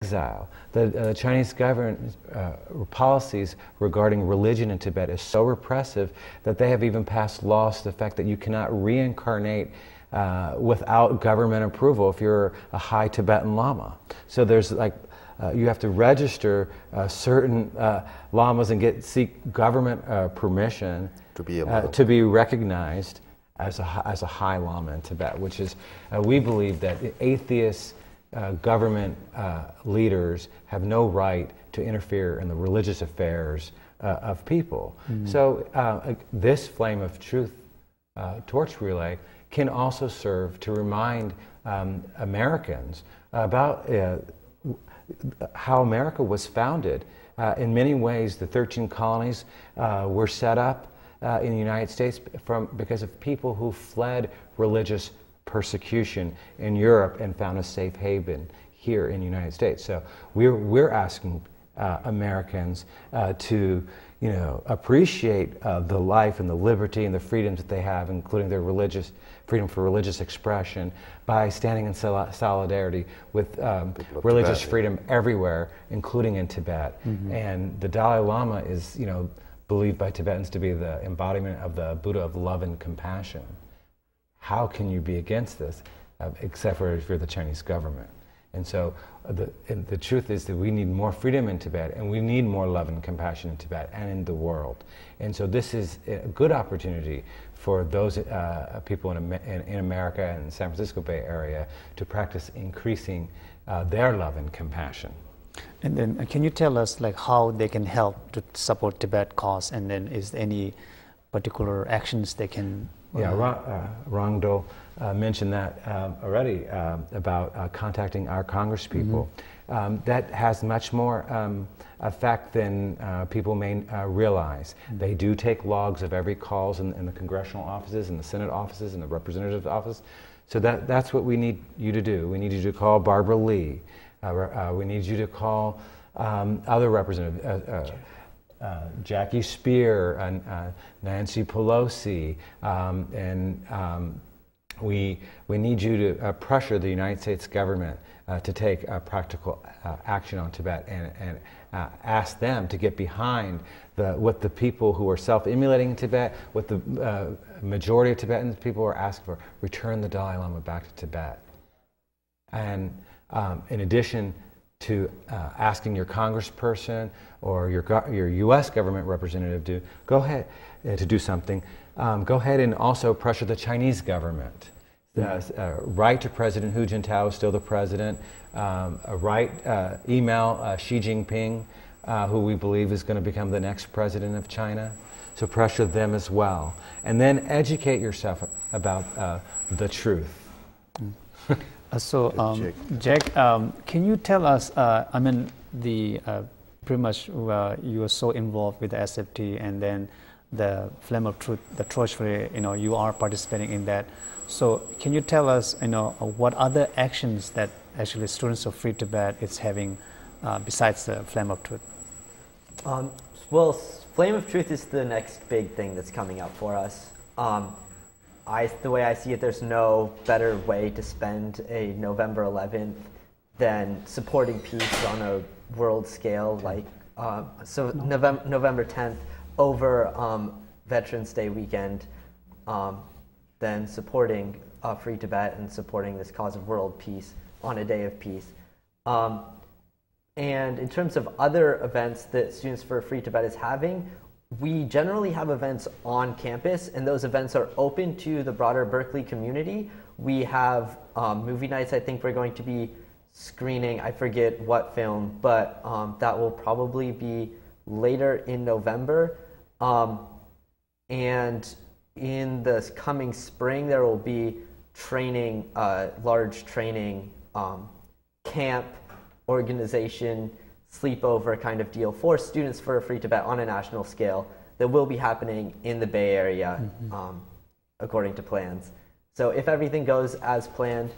exile. The Chinese government policies regarding religion in Tibet is so repressive that they have even passed laws to the fact that you cannot reincarnate without government approval if you're a high Tibetan Lama. So there's like, you have to register certain lamas and seek government permission to be recognized as a high lama in Tibet, which is, we believe that atheist government leaders have no right to interfere in the religious affairs of people. So this Flame of Truth torch relay can also serve to remind Americans about how America was founded. In many ways, the 13 colonies were set up in the United States because of people who fled religious persecution in Europe and found a safe haven here in the United States. So we're asking Americans to, appreciate the life and the liberty and the freedoms that they have, including their freedom for religious expression, by standing in solidarity with religious freedom everywhere, including in Tibet. And the Dalai Lama is, believed by Tibetans to be the embodiment of the Buddha of love and compassion. How can you be against this, except for if you're the Chinese government? And so the truth is that we need more freedom in Tibet, and we need more love and compassion in Tibet and in the world. And so this is a good opportunity for those people in America and San Francisco Bay Area to practice increasing their love and compassion. And then can you tell us how they can help to support Tibet cause, and then is there any particular actions they can... Rangdo mentioned that already about contacting our congresspeople. That has much more effect than people may realize. They do take logs of every calls in the congressional offices, in the Senate offices, in the representative office. So that's what we need you to do. We need you to call Barbara Lee. We need you to call other representatives. Jackie Speer and Nancy Pelosi, and we need you to pressure the United States government to take practical action on Tibet, and ask them to get behind what the people who are self-immolating in Tibet, what the majority of Tibetan people are asking for: return the Dalai Lama back to Tibet. And in addition to asking your congressperson or your U.S. government representative to go ahead to do something, go ahead and also pressure the Chinese government. Write to President Hu Jintao, still the president. Email Xi Jinping, who we believe is going to become the next president of China. So pressure them as well. And then educate yourself about the truth. Jack, can you tell us, pretty much you are so involved with the SFT, and then the Flame of Truth, the torch relay, you are participating in that. So can you tell us, what other actions that actually Students of Free Tibet is having besides the Flame of Truth? Well, Flame of Truth is the next big thing that's coming up for us. The way I see it, there's no better way to spend a November 11th than supporting peace on a world scale, November 10th over Veterans Day weekend, then supporting Free Tibet and supporting this cause of world peace on a day of peace. And in terms of other events that Students for Free Tibet is having, we generally have events on campus, and those events are open to the broader Berkeley community. We have movie nights. I think we're going to be screening, I forget what film, but that will probably be later in November. And in the coming spring, there will be training, large training camp, organization, sleepover kind of deal for Students for Free Tibet on a national scale that will be happening in the Bay Area, according to plans. So if everything goes as planned,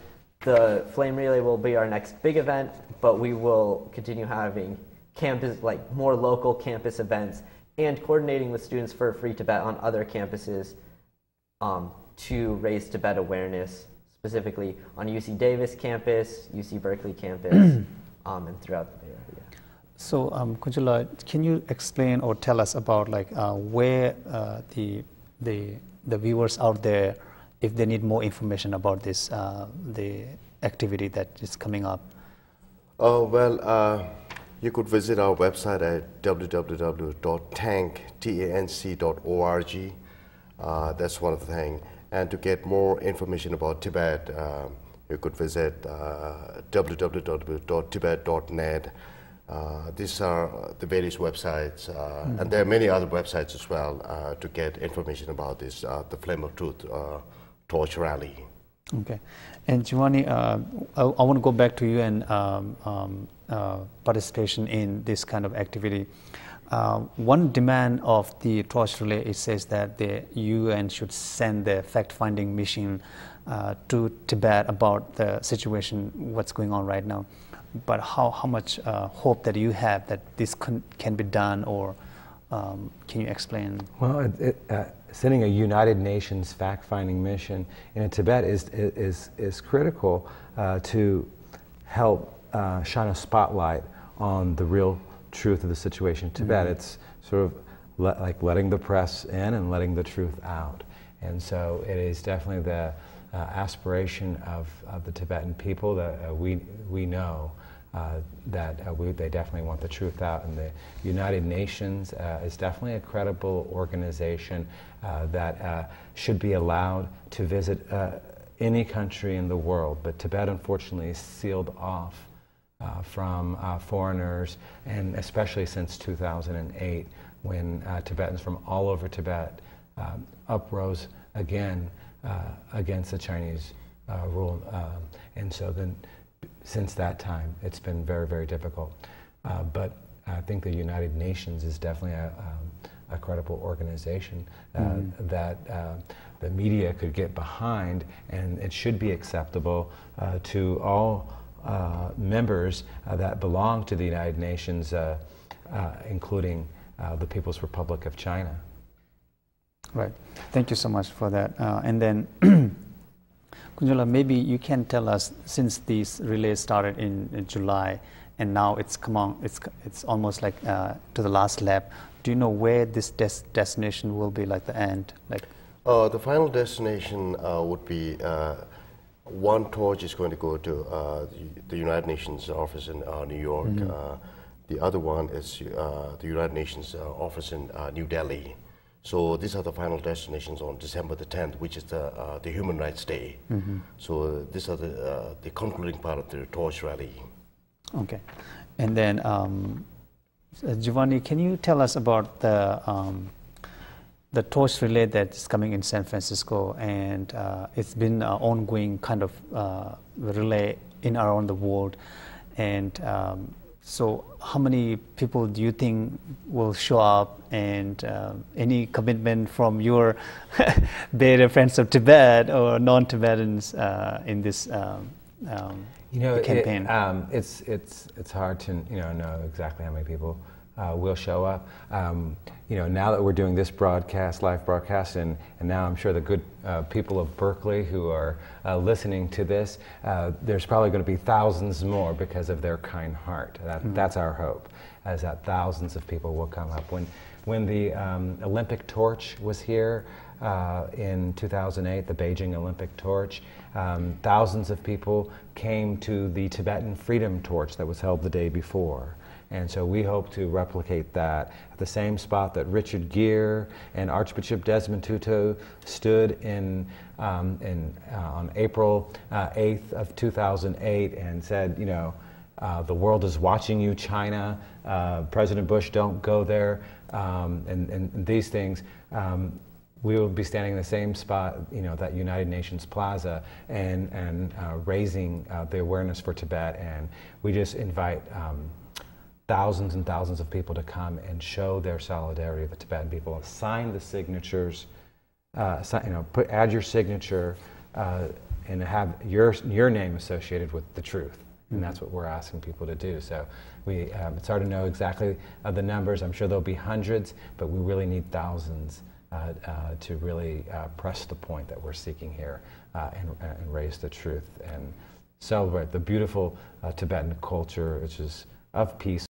the Flame Relay will be our next big event, but we will continue having campus, more local campus events, and coordinating with Students for Free Tibet on other campuses to raise Tibet awareness, specifically on UC Davis campus, UC Berkeley campus, and throughout the Bay Area. So, Kunjula, can you explain or tell us about like where the viewers out there, if they need more information about this, the activity that is coming up? Oh, well, you could visit our website at www.tanc.org. That's one of the things. And to get more information about Tibet, you could visit www.tibet.net. These are the various websites, and there are many other websites as well to get information about this, the Flame of Truth Torch Rally. Okay. And Giovanni, I want to go back to you and participation in this kind of activity. One demand of the Torch Relay, it says that the UN should send the fact-finding mission to Tibet about the situation, what's going on right now. But how much hope that you have that this can be done, or can you explain? Well, sending a United Nations fact-finding mission in Tibet is critical to help shine a spotlight on the real truth of the situation in Tibet. It's sort of like letting the press in and letting the truth out. And so it is definitely the aspiration of the Tibetan people that we know that they definitely want the truth out. And the United Nations is definitely a credible organization that should be allowed to visit any country in the world. But Tibet, unfortunately, is sealed off from foreigners, and especially since 2008, when Tibetans from all over Tibet uprose again against the Chinese rule. And so then, since that time, it's been very, very difficult. But I think the United Nations is definitely a credible organization that the media could get behind, and it should be acceptable to all members that belong to the United Nations, including the People's Republic of China. Right. Thank you so much for that. And then, Kunjula, maybe you can tell us, since these relays started in July, and now it's come on, it's almost like to the last lap. Do you know where this destination will be, like the end? Like the final destination would be one torch is going to go to the United Nations office in New York. The other one is the United Nations office in New Delhi. So these are the final destinations on December the 10th, which is the Human Rights Day. So these are the concluding part of the torch rally. Okay. And then, Giovanni, can you tell us about the torch relay that's coming in San Francisco? And it's been an ongoing kind of relay in around the world. And so how many people do you think will show up, and any commitment from your Bay Friends of Tibet or non-Tibetans in this campaign? It's hard to know exactly how many people will show up. Now that we're doing this broadcast, live broadcast, and now I'm sure the good people of Berkeley who are listening to this, there's probably going to be thousands more because of their kind heart. That's our hope, is that thousands of people will come up. When the Olympic torch was here in 2008, the Beijing Olympic torch, thousands of people came to the Tibetan Freedom Torch that was held the day before. And so we hope to replicate that at the same spot that Richard Gere and Archbishop Desmond Tutu stood on April 8th of 2008 and said, the world is watching you, China. President Bush, don't go there. And these things. We will be standing in the same spot, that United Nations Plaza, and raising the awareness for Tibet. And we just invite thousands and thousands of people to come and show their solidarity with the Tibetan people. Sign the signatures, add your signature, and have your name associated with the truth. And that's what we're asking people to do. So it's hard to know exactly the numbers. I'm sure there'll be hundreds, but we really need thousands to really press the point that we're seeking here and raise the truth. And celebrate the beautiful Tibetan culture, which is of peace.